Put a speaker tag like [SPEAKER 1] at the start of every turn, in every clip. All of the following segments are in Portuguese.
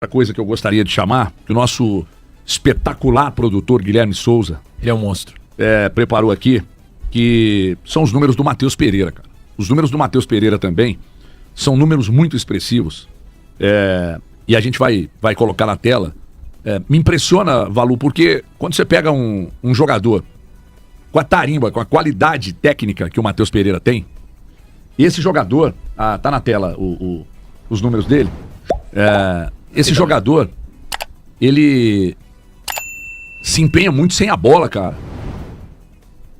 [SPEAKER 1] Outra coisa que eu gostaria de chamar, que o nosso espetacular produtor Guilherme Souza,
[SPEAKER 2] ele é um monstro,
[SPEAKER 1] preparou aqui, que são os números do Matheus Pereira, cara. Os números do Matheus Pereira também são números muito expressivos. E a gente vai colocar na tela. Me impressiona, Valu, porque quando você pega um jogador com a tarimba, com a qualidade técnica que o Matheus Pereira tem, esse jogador, tá na tela os números dele, esse jogador, ele se empenha muito sem a bola, cara.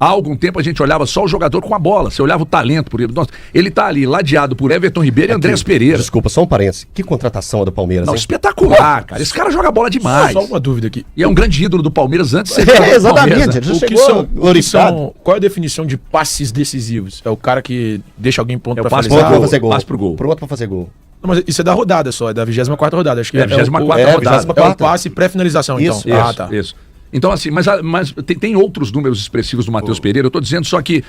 [SPEAKER 1] Há algum tempo a gente olhava só o jogador com a bola. Você olhava o talento por ele. Nossa, ele tá ali ladeado por Everton Ribeiro e Andrés Pereira.
[SPEAKER 3] Desculpa, só um parênteses. Que contratação do Palmeiras,
[SPEAKER 1] Não,
[SPEAKER 3] hein?
[SPEAKER 1] espetacular, cara. Esse cara joga bola demais.
[SPEAKER 2] Só uma dúvida aqui.
[SPEAKER 1] E é um grande ídolo do Palmeiras antes de
[SPEAKER 3] ser exatamente. Ele já chegou
[SPEAKER 2] qual é a definição de passes decisivos? É o cara que deixa alguém pronto pra
[SPEAKER 3] finalizar.
[SPEAKER 1] Passe pro gol.
[SPEAKER 3] Pronto pra fazer gol.
[SPEAKER 2] Não, mas isso é da rodada só, é da 24ª rodada. Acho que
[SPEAKER 1] é a 24ª rodada.
[SPEAKER 2] É o passe pré-finalização,
[SPEAKER 1] então. Isso. Então, assim, mas tem outros números expressivos do Matheus Pereira. Eu tô dizendo só que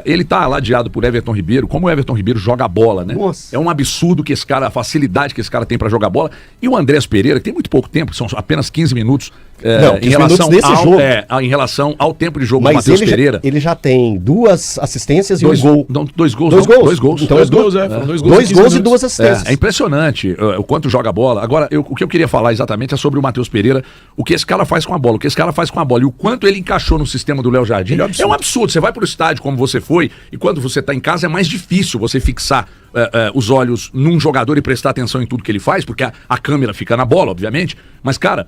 [SPEAKER 1] ele tá ladeado por Everton Ribeiro. Como o Everton Ribeiro joga a bola, né? Nossa. É um absurdo que a facilidade que esse cara tem pra jogar bola. E o Andrés Pereira, que tem muito pouco tempo, são apenas 15 minutos. Em relação ao tempo de jogo do Matheus Pereira.
[SPEAKER 3] Ele já tem 2 assistências e um gol.
[SPEAKER 1] Dois gols.
[SPEAKER 3] Então, dois gols e 2 assistências.
[SPEAKER 1] É impressionante o quanto joga a bola. Agora, o que eu queria falar exatamente é sobre o Matheus Pereira, o que esse cara faz com a bola, e o quanto ele encaixou no sistema do Léo Jardim. É um absurdo. Você vai pro estádio como você foi, e quando você tá em casa é mais difícil você fixar os olhos num jogador e prestar atenção em tudo que ele faz, porque a câmera fica na bola, obviamente. Mas, cara,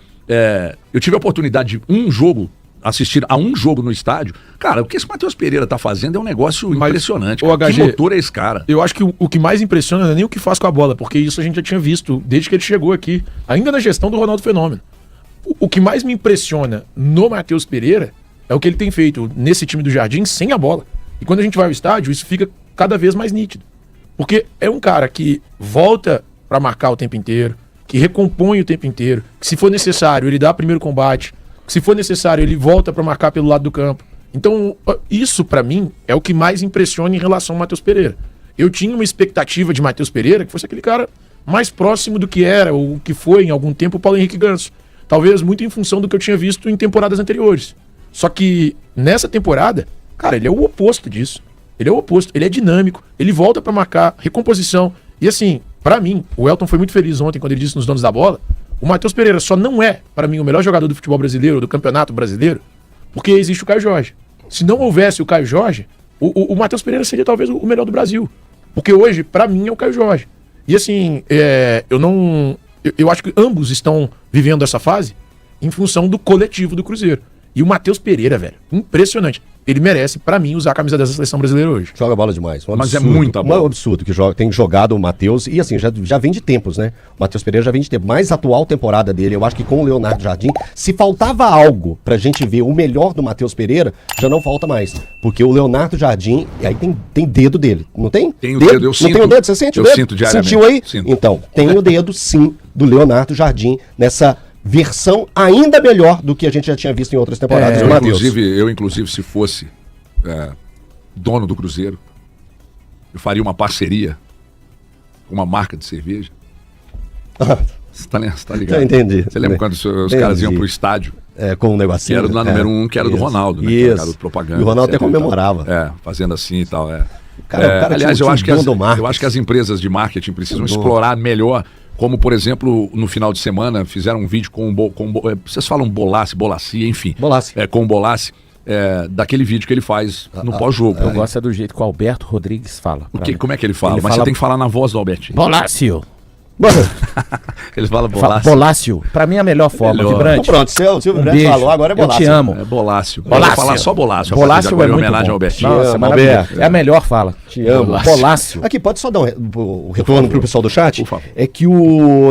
[SPEAKER 1] eu tive a oportunidade de assistir a um jogo no estádio. Cara, o que esse Matheus Pereira tá fazendo é um negócio impressionante.
[SPEAKER 2] HG,
[SPEAKER 1] que motor é esse cara?
[SPEAKER 2] Eu acho que o que mais impressiona não é nem o que faz com a bola, porque isso a gente já tinha visto desde que ele chegou aqui, ainda na gestão do Ronaldo Fenômeno. O que mais me impressiona no Matheus Pereira é o que ele tem feito nesse time do Jardim sem a bola. E quando a gente vai ao estádio, isso fica cada vez mais nítido. Porque é um cara que volta pra marcar o tempo inteiro, que recompõe o tempo inteiro, que se for necessário ele dá o primeiro combate, que se for necessário ele volta pra marcar pelo lado do campo. Então isso pra mim é o que mais impressiona em relação ao Matheus Pereira. Eu tinha uma expectativa de Matheus Pereira que fosse aquele cara mais próximo do que era, ou que foi em algum tempo o Paulo Henrique Ganso. Talvez muito em função do que eu tinha visto em temporadas anteriores. Só que nessa temporada, cara, ele é o oposto disso. Ele é o oposto, ele é dinâmico, ele volta pra marcar, recomposição. E assim, pra mim, o Elton foi muito feliz ontem quando ele disse nos donos da bola, o Matheus Pereira só não é, pra mim, o melhor jogador do futebol brasileiro, do campeonato brasileiro, porque existe o Caio Jorge. Se não houvesse o Caio Jorge, o Matheus Pereira seria talvez o melhor do Brasil. Porque hoje, pra mim, é o Caio Jorge. E assim, eu acho que ambos estão vivendo essa fase em função do coletivo do Cruzeiro. E o Matheus Pereira, velho, impressionante. Ele merece, pra mim, usar a camisa dessa seleção brasileira hoje.
[SPEAKER 3] Joga bola demais.
[SPEAKER 1] Mas é muita bola.
[SPEAKER 3] Um absurdo que tem jogado o Matheus. E assim, já vem de tempos, né? O Matheus Pereira já vem de tempo. Mais atual temporada dele, eu acho que com o Leonardo Jardim, se faltava algo pra gente ver o melhor do Matheus Pereira, já não falta mais. Porque o Leonardo Jardim, aí tem dedo dele, não tem?
[SPEAKER 1] Tem o dedo, eu sinto.
[SPEAKER 3] Não tem o dedo? Você sente o dedo?
[SPEAKER 1] Eu sinto diariamente.
[SPEAKER 3] Sentiu aí?
[SPEAKER 1] Sinto.
[SPEAKER 3] Então, tem o dedo, sim, do Leonardo Jardim nessa versão ainda melhor do que a gente já tinha visto em outras temporadas do Matheus.
[SPEAKER 1] Eu, inclusive, se fosse dono do Cruzeiro, eu faria uma parceria com uma marca de cerveja. Você tá ligado?
[SPEAKER 3] Eu entendi.
[SPEAKER 1] Você lembra quando os caras iam pro estádio?
[SPEAKER 3] Com um negocinho.
[SPEAKER 1] Que era na número 1, que era do Ronaldo, né?
[SPEAKER 3] Isso.
[SPEAKER 1] Que era do propaganda.
[SPEAKER 3] E o Ronaldo até comemorava.
[SPEAKER 1] Fazendo assim e tal.
[SPEAKER 3] Aliás, eu acho
[SPEAKER 1] que as empresas de marketing precisam explorar melhor. Como, por exemplo, no final de semana, fizeram um vídeo com vocês falam Bolassi, enfim.
[SPEAKER 3] Bolassi.
[SPEAKER 1] Com o Bolassi, daquele vídeo que ele faz no pós-jogo.
[SPEAKER 4] Eu gosto do jeito que o Alberto Rodrigues fala.
[SPEAKER 1] Como é que ele fala? Mas você tem que falar na voz do Albertinho.
[SPEAKER 4] Bolácio.
[SPEAKER 1] Eles falam Bolácio.
[SPEAKER 4] Bolácio. Pra mim é a melhor forma, Vibrante.
[SPEAKER 3] Pronto, o Silvio Vibrante falou, agora é Bolácio.
[SPEAKER 4] Eu te amo.
[SPEAKER 1] É Bolácio.
[SPEAKER 4] Bolácio.
[SPEAKER 1] Eu vou falar só Bolácio.
[SPEAKER 4] Bolácio é muito
[SPEAKER 1] homenagem
[SPEAKER 4] bom.
[SPEAKER 1] ao Albertinho.
[SPEAKER 4] Nossa, maravilhoso. É a melhor fala.
[SPEAKER 3] Te amo.
[SPEAKER 4] Bolácio.
[SPEAKER 3] Aqui, pode só dar um retorno pro pessoal do chat?
[SPEAKER 1] Por favor.
[SPEAKER 3] É que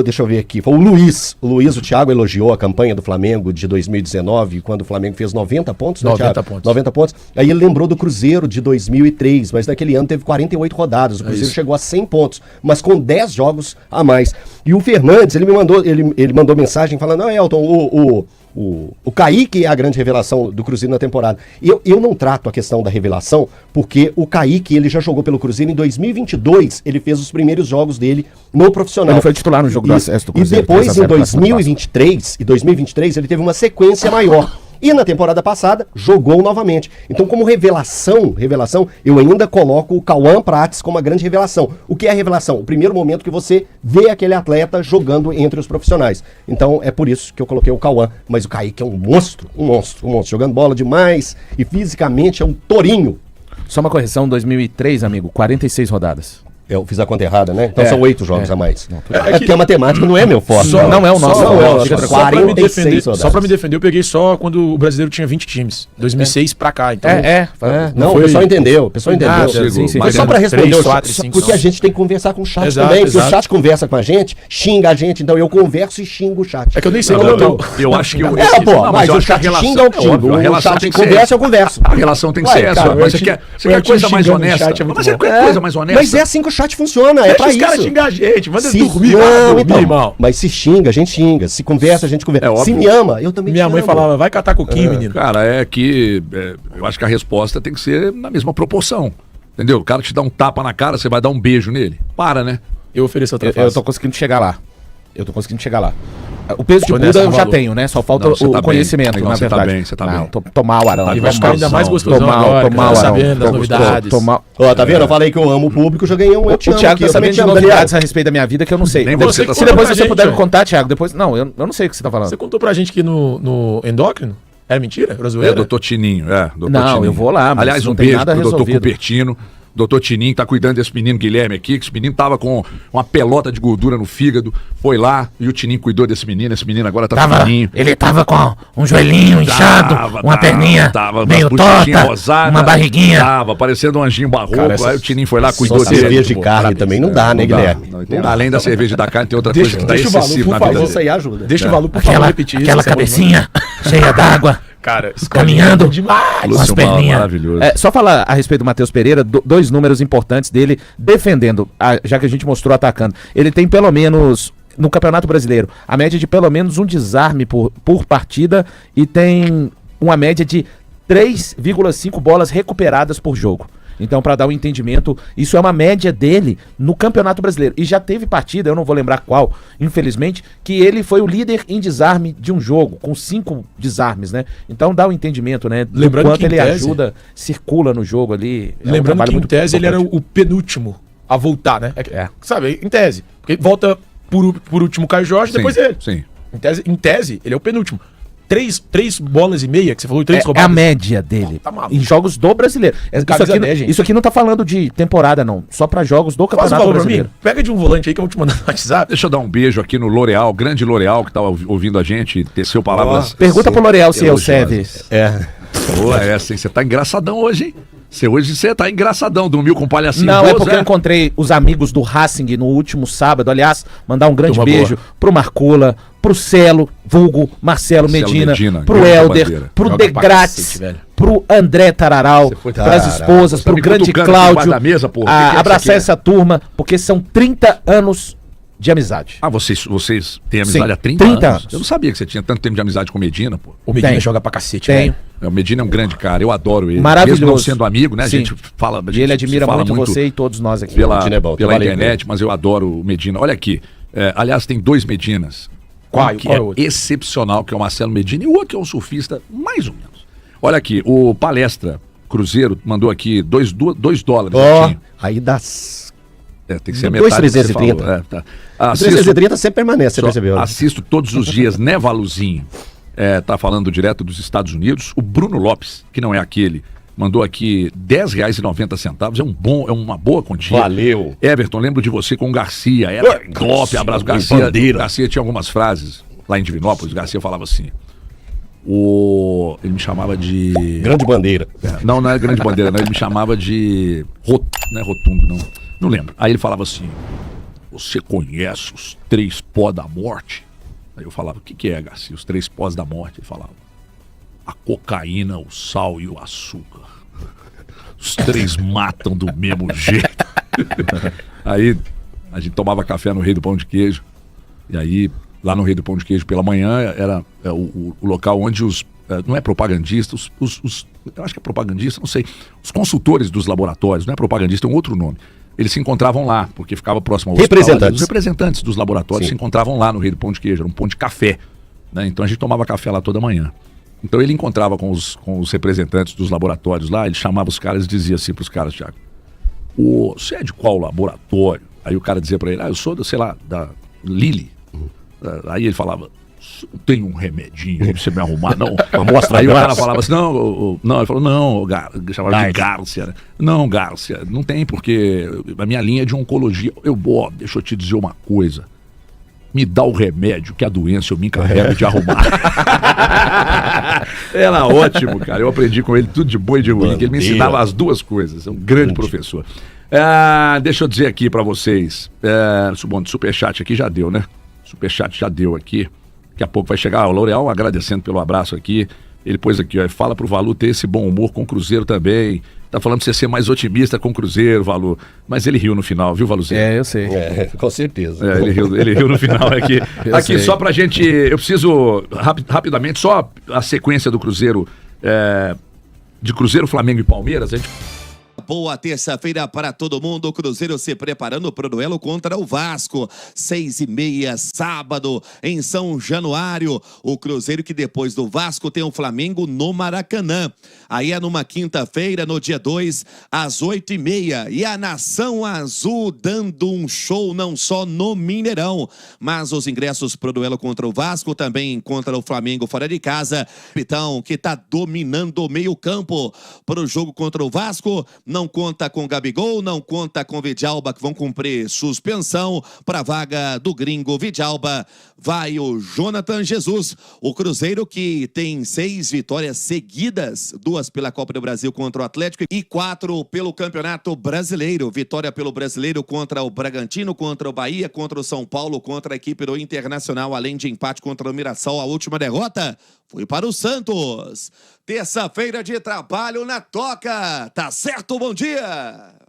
[SPEAKER 3] deixa eu ver aqui, foi o Thiago elogiou a campanha do Flamengo de 2019, quando o Flamengo fez 90 pontos,
[SPEAKER 2] 90 pontos.
[SPEAKER 3] 90 pontos. Aí ele lembrou do Cruzeiro de 2003, mas naquele ano teve 48 rodadas. O Cruzeiro chegou a 100 pontos, mas com 10 jogos a mais. E o Fernandes, ele mandou mensagem falando, não, Elton, O Kaique é a grande revelação do Cruzeiro na temporada. E eu não trato a questão da revelação, porque o Kaique, ele já jogou pelo Cruzeiro em 2022, ele fez os primeiros jogos dele no profissional.
[SPEAKER 4] Ele foi titular no jogo do acesso do Cruzeiro.
[SPEAKER 3] E depois, em 2023, ele teve uma sequência maior. E na temporada passada, jogou novamente. Então, como revelação, eu ainda coloco o Cauã Prates como uma grande revelação. O que é revelação? O primeiro momento que você vê aquele atleta jogando entre os profissionais. Então, é por isso que eu coloquei o Cauã. Mas o Kaique é um monstro. Jogando bola demais e fisicamente é um tourinho.
[SPEAKER 4] Só uma correção, 2003, amigo, 46 rodadas.
[SPEAKER 3] Eu fiz a conta errada, né? Então são 8 jogos a mais.
[SPEAKER 2] É
[SPEAKER 3] porque a matemática não é meu forte.
[SPEAKER 4] Não é o nosso.
[SPEAKER 2] Só pra me defender, eu peguei só quando o brasileiro tinha 20 times. 2006 pra cá. Então,
[SPEAKER 3] Não, o pessoal entendeu.
[SPEAKER 4] Sim.
[SPEAKER 3] Mas só pra responder,
[SPEAKER 2] 3, 4, 5,
[SPEAKER 3] porque a gente tem que conversar com o chat
[SPEAKER 2] Exato,
[SPEAKER 3] também. Porque
[SPEAKER 2] exato.
[SPEAKER 3] o chat conversa com a gente, xinga a gente. Então eu converso e xingo o chat.
[SPEAKER 2] É que eu nem sei
[SPEAKER 1] Eu acho que
[SPEAKER 3] mas o chat xinga o xingo. O chat conversa, eu converso.
[SPEAKER 1] A relação tem que ser essa.
[SPEAKER 2] cara,
[SPEAKER 1] Mas você quer coisa mais honesta? Mas você quer coisa mais honesta?
[SPEAKER 3] Mas é assim que o chat funciona. É
[SPEAKER 2] Deixa
[SPEAKER 3] pra
[SPEAKER 2] os caras
[SPEAKER 3] isso.
[SPEAKER 2] xingar a gente, manda eles
[SPEAKER 3] Se
[SPEAKER 2] dormir,
[SPEAKER 3] irmão. Mas se xinga, a gente xinga. Se conversa, a gente conversa.
[SPEAKER 1] É óbvio.
[SPEAKER 3] Se me ama, eu também
[SPEAKER 2] Minha
[SPEAKER 3] te
[SPEAKER 2] mãe
[SPEAKER 3] amo.
[SPEAKER 2] falava, vai catar coquinho, menino.
[SPEAKER 1] Cara, eu acho que a resposta tem que ser na mesma proporção. Entendeu? O cara te dá um tapa na cara, você vai dar um beijo nele. Para, né?
[SPEAKER 2] Eu ofereço outra
[SPEAKER 4] Eu
[SPEAKER 2] fase.
[SPEAKER 4] tô conseguindo chegar lá. O peso de
[SPEAKER 2] Honesto,
[SPEAKER 4] Buda eu já
[SPEAKER 2] valor.
[SPEAKER 4] tenho, né? Só falta
[SPEAKER 1] Não, você
[SPEAKER 4] o
[SPEAKER 1] tá bem.
[SPEAKER 4] conhecimento,
[SPEAKER 1] Não,
[SPEAKER 4] na
[SPEAKER 1] você tá
[SPEAKER 4] verdade.
[SPEAKER 1] bem, você tá bem.
[SPEAKER 4] Tomar o Arão.
[SPEAKER 2] E vai ficar ainda mais gostosão agora,
[SPEAKER 4] tomar
[SPEAKER 2] cara,
[SPEAKER 4] o Arão.
[SPEAKER 2] sabendo das novidades.
[SPEAKER 3] Ó, tá vendo? Eu falei que eu amo o público, já ganhei um. Eu te
[SPEAKER 4] O
[SPEAKER 3] amo
[SPEAKER 4] Thiago
[SPEAKER 3] aqui,
[SPEAKER 4] tá
[SPEAKER 3] eu também
[SPEAKER 4] sabendo
[SPEAKER 3] te
[SPEAKER 4] de
[SPEAKER 3] amo,
[SPEAKER 4] novidades
[SPEAKER 3] Daniel.
[SPEAKER 4] a respeito da minha vida que eu não sei.
[SPEAKER 1] Nem
[SPEAKER 4] Depois,
[SPEAKER 1] você
[SPEAKER 4] se
[SPEAKER 1] conta
[SPEAKER 4] depois
[SPEAKER 2] pra
[SPEAKER 4] você
[SPEAKER 2] gente,
[SPEAKER 4] puder me
[SPEAKER 2] ué.
[SPEAKER 4] contar, Thiago, depois... Não, eu não sei o que você tá falando.
[SPEAKER 2] Você contou pra gente que no endócrino era mentira? Era
[SPEAKER 1] É,
[SPEAKER 2] zoeira?
[SPEAKER 1] doutor Tininho. Doutor
[SPEAKER 4] Não,
[SPEAKER 1] Tininho.
[SPEAKER 4] eu vou lá, mas
[SPEAKER 1] Aliás,
[SPEAKER 4] não
[SPEAKER 1] um
[SPEAKER 4] tem
[SPEAKER 1] beijo
[SPEAKER 4] nada
[SPEAKER 1] pro doutor
[SPEAKER 4] resolvido.
[SPEAKER 1] Cupertino. Doutor Tininho tá cuidando desse menino Guilherme aqui, que esse menino tava com uma pelota de gordura no fígado, foi lá e o Tininho cuidou desse menino agora tá fininho.
[SPEAKER 5] Ele tava com um joelhinho inchado, uma perninha meio torta, uma barriguinha.
[SPEAKER 1] Tava parecendo um anjinho barroco.
[SPEAKER 2] Cara, essa-
[SPEAKER 1] Aí o Tininho foi lá,
[SPEAKER 3] Só
[SPEAKER 1] cuidou dele.
[SPEAKER 3] cerveja de carne também não dá, né, Guilherme?
[SPEAKER 1] Não, tem- além da cerveja da carne, tem outra
[SPEAKER 2] Deixa-
[SPEAKER 1] coisa que tá
[SPEAKER 2] deixa o valor,
[SPEAKER 1] excessivo
[SPEAKER 2] por
[SPEAKER 1] na
[SPEAKER 2] favor.
[SPEAKER 1] vida
[SPEAKER 3] Isso
[SPEAKER 1] dele.
[SPEAKER 3] aí ajuda.
[SPEAKER 2] Deixa o Valu, por favor, repetir isso.
[SPEAKER 5] Aquela
[SPEAKER 2] essa voz,
[SPEAKER 5] cabecinha cheia d'água,
[SPEAKER 2] cara,
[SPEAKER 5] caminhando
[SPEAKER 2] demais.
[SPEAKER 5] com as
[SPEAKER 1] Lúcio Mauro,
[SPEAKER 5] perninhas.
[SPEAKER 1] maravilhoso.
[SPEAKER 4] Só falar a respeito do Matheus Pereira, dois números importantes dele defendendo, já que a gente mostrou atacando. Ele tem pelo menos, no Campeonato Brasileiro, a média de pelo menos um desarme por partida e tem uma média de 3,5 bolas recuperadas por jogo. Então, para dar um entendimento, isso é uma média dele no Campeonato Brasileiro. E já teve partida, eu não vou lembrar qual, infelizmente, que ele foi o líder em desarme de um jogo, com 5 desarmes, né? Então dá um entendimento, né? Do
[SPEAKER 2] Lembrando
[SPEAKER 4] quanto
[SPEAKER 2] que em
[SPEAKER 4] ele
[SPEAKER 2] tese-
[SPEAKER 4] ajuda, circula no jogo ali. É um
[SPEAKER 2] Lembrando
[SPEAKER 4] trabalho
[SPEAKER 2] que em
[SPEAKER 4] muito
[SPEAKER 2] tese ele era
[SPEAKER 4] importante.
[SPEAKER 2] o penúltimo a voltar, né? Sabe, em tese. Porque volta por último o Caio Jorge, depois ele.
[SPEAKER 1] Sim.
[SPEAKER 2] Em tese, ele é o penúltimo. Três bolas e meia, que você falou, 3
[SPEAKER 4] É a
[SPEAKER 2] roubadas.
[SPEAKER 4] média dele.
[SPEAKER 2] Tá maluco.
[SPEAKER 4] Em jogos do brasileiro. Isso
[SPEAKER 2] Camisa
[SPEAKER 4] aqui,
[SPEAKER 2] 10, gente.
[SPEAKER 4] isso aqui não tá falando de temporada, não. Só pra jogos do
[SPEAKER 2] Faz um
[SPEAKER 4] Campeonato
[SPEAKER 2] favor pra mim,
[SPEAKER 4] Brasileiro.
[SPEAKER 2] pega de um volante aí que eu vou te mandar no WhatsApp.
[SPEAKER 1] Deixa eu dar um beijo aqui no L'Oreal, grande L'Oreal, que tá ouvindo a gente, teceu palavras.
[SPEAKER 4] Pergunta pro L'Oreal se é o
[SPEAKER 1] elogiosas.
[SPEAKER 4] serve.
[SPEAKER 1] Boa essa, hein? Você tá engraçadão hoje, hein? Hoje você tá engraçadão, dormiu com palhacinho.
[SPEAKER 4] Não, é
[SPEAKER 1] Bozo,
[SPEAKER 4] porque eu encontrei os amigos do Racing no último sábado. Aliás, mandar um grande
[SPEAKER 2] Turma
[SPEAKER 4] beijo pro Marcola, pro Celo, vulgo Marcelo Medina, pro
[SPEAKER 1] grande
[SPEAKER 4] Helder,
[SPEAKER 1] bandeira.
[SPEAKER 4] pro
[SPEAKER 2] Joga pra
[SPEAKER 4] Degrates,
[SPEAKER 2] cacete, velho.
[SPEAKER 4] pro André Tararal,
[SPEAKER 1] Você foi
[SPEAKER 4] pras esposas,
[SPEAKER 1] Você tá
[SPEAKER 4] pro
[SPEAKER 1] me
[SPEAKER 4] grande
[SPEAKER 1] cutucando aqui
[SPEAKER 4] Cláudio.
[SPEAKER 1] debaixo da mesa, porra. O que que é isso
[SPEAKER 4] Abraçar
[SPEAKER 1] aqui?
[SPEAKER 4] essa turma, porque são 30 anos de amizade.
[SPEAKER 1] Ah, vocês têm amizade
[SPEAKER 4] Sim,
[SPEAKER 1] há 30
[SPEAKER 4] 30
[SPEAKER 1] anos?
[SPEAKER 4] anos.
[SPEAKER 1] Eu não sabia que você tinha tanto tempo de amizade com o Medina, pô.
[SPEAKER 2] O Medina
[SPEAKER 4] Tem.
[SPEAKER 2] joga pra cacete,
[SPEAKER 4] Tenho.
[SPEAKER 2] velho.
[SPEAKER 1] O Medina é um grande cara, eu adoro ele.
[SPEAKER 4] Maravilhoso.
[SPEAKER 1] Mesmo não sendo amigo, né? A
[SPEAKER 4] Sim.
[SPEAKER 1] gente fala. A
[SPEAKER 4] E
[SPEAKER 1] gente
[SPEAKER 4] ele admira
[SPEAKER 1] se fala
[SPEAKER 4] muito você e todos nós aqui.
[SPEAKER 1] pela,
[SPEAKER 3] Medina é bom,
[SPEAKER 1] pela
[SPEAKER 3] trabalhei com
[SPEAKER 1] internet, mas eu adoro o Medina. Olha aqui. Aliás, tem 2 Medinas.
[SPEAKER 2] Qual?
[SPEAKER 1] Um que
[SPEAKER 2] Qual é
[SPEAKER 1] é
[SPEAKER 2] o outro?
[SPEAKER 1] excepcional, que é o Marcelo Medina, e o outro que é um surfista, mais ou menos. Olha aqui, o Palestra Cruzeiro mandou aqui $2.
[SPEAKER 3] Ó,
[SPEAKER 1] Netinho.
[SPEAKER 3] aí dá...
[SPEAKER 1] Tem que ser a
[SPEAKER 3] dois
[SPEAKER 1] metade do que você
[SPEAKER 3] 330.
[SPEAKER 1] falou. Tá.
[SPEAKER 3] O
[SPEAKER 1] Assisto-
[SPEAKER 3] 330 sempre permanece, você
[SPEAKER 1] só
[SPEAKER 3] percebeu, né?
[SPEAKER 1] assisto todos os dias, né, Valuzinho? Tá falando direto dos Estados Unidos. O Bruno Lopes, que não é aquele, mandou aqui R$10,90. É uma boa quantia.
[SPEAKER 3] Valeu.
[SPEAKER 1] Everton, lembro de você com o Garcia. Era top, abraço. Garcia,
[SPEAKER 3] bandeira.
[SPEAKER 1] Garcia tinha algumas frases lá em Divinópolis. Garcia falava assim. Ele me chamava de.
[SPEAKER 3] Grande bandeira.
[SPEAKER 1] Não era grande bandeira, não. Ele me chamava de. Não é rotundo, não. Não lembro. Aí ele falava assim: Você conhece os 3 pós da morte? Aí eu falava: O que é, Garcia? Os 3 pós da morte? Ele falava: A cocaína, o sal e o açúcar. Os 3 matam do mesmo jeito. Aí a gente tomava café no Rei do Pão de Queijo. E aí lá no Rei do Pão de Queijo pela manhã, era o local onde não é propagandistas, eu acho que é propagandista, não sei, os consultores dos laboratórios, não é propagandista, é um outro nome. Eles se encontravam lá, porque ficava próximo ao hospital. Os representantes dos laboratórios se encontravam lá no Rei do Pão de Queijo, era um pão de café, né? Então a gente tomava café lá toda manhã. Então ele encontrava com os representantes dos laboratórios lá, ele chamava os caras e dizia assim para os caras, Thiago, você é de qual laboratório? Aí o cara dizia para ele, eu sou, sei lá, da Lilly. Aí ele falava, tem um remedinho aí pra você me arrumar, não? Aí o cara falava assim, não, ele falou, não, chamava de Gárcia, né? Não, Gárcia, não tem, porque a minha linha é de oncologia. Deixa eu te dizer uma coisa. Me dá o remédio que a doença eu me encarrego de arrumar. Era ótimo, cara. Eu aprendi com ele tudo de bom e de ruim. Ele me ensinava as duas coisas. É um grande professor. Deixa eu dizer aqui pra vocês. Bom, superchat aqui já deu, né? Superchat já deu aqui. Daqui a pouco vai chegar o L'Oreal agradecendo pelo abraço aqui. Ele pôs aqui, ó, fala pro Valu ter esse bom humor com o Cruzeiro também. Tá falando pra você ser mais otimista com o Cruzeiro, Valu. Mas ele riu no final, viu, Valuzinho?
[SPEAKER 4] Eu sei.
[SPEAKER 3] Com certeza.
[SPEAKER 1] Ele riu no final aqui. Aqui, só pra gente... Eu preciso, rapidamente, só a sequência do Cruzeiro, de Cruzeiro, Flamengo e Palmeiras. A gente...
[SPEAKER 6] Boa terça-feira para todo mundo. O Cruzeiro se preparando para o duelo contra o Vasco. 6h30, sábado, em São Januário. O Cruzeiro que depois do Vasco tem o Flamengo no Maracanã. Aí é numa quinta-feira, no dia 2, às 8h30. E a Nação Azul dando um show não só no Mineirão, mas os ingressos para o duelo contra o Vasco, também contra o Flamengo fora de casa. Pitão, que está dominando o meio-campo para o jogo contra o Vasco. Não conta com Gabigol, não conta com Vidalba, que vão cumprir suspensão. Para a vaga do gringo Vidalba vai o Jonathan Jesus. O Cruzeiro que tem 6 vitórias seguidas, 2 pela Copa do Brasil contra o Atlético e 4 pelo Campeonato Brasileiro. Vitória pelo Brasileiro contra o Bragantino, contra o Bahia, contra o São Paulo, contra a equipe do Internacional, além de empate contra o Mirassol. A última derrota foi para o Santos. Terça-feira de trabalho na Toca. Tá certo? Bom dia!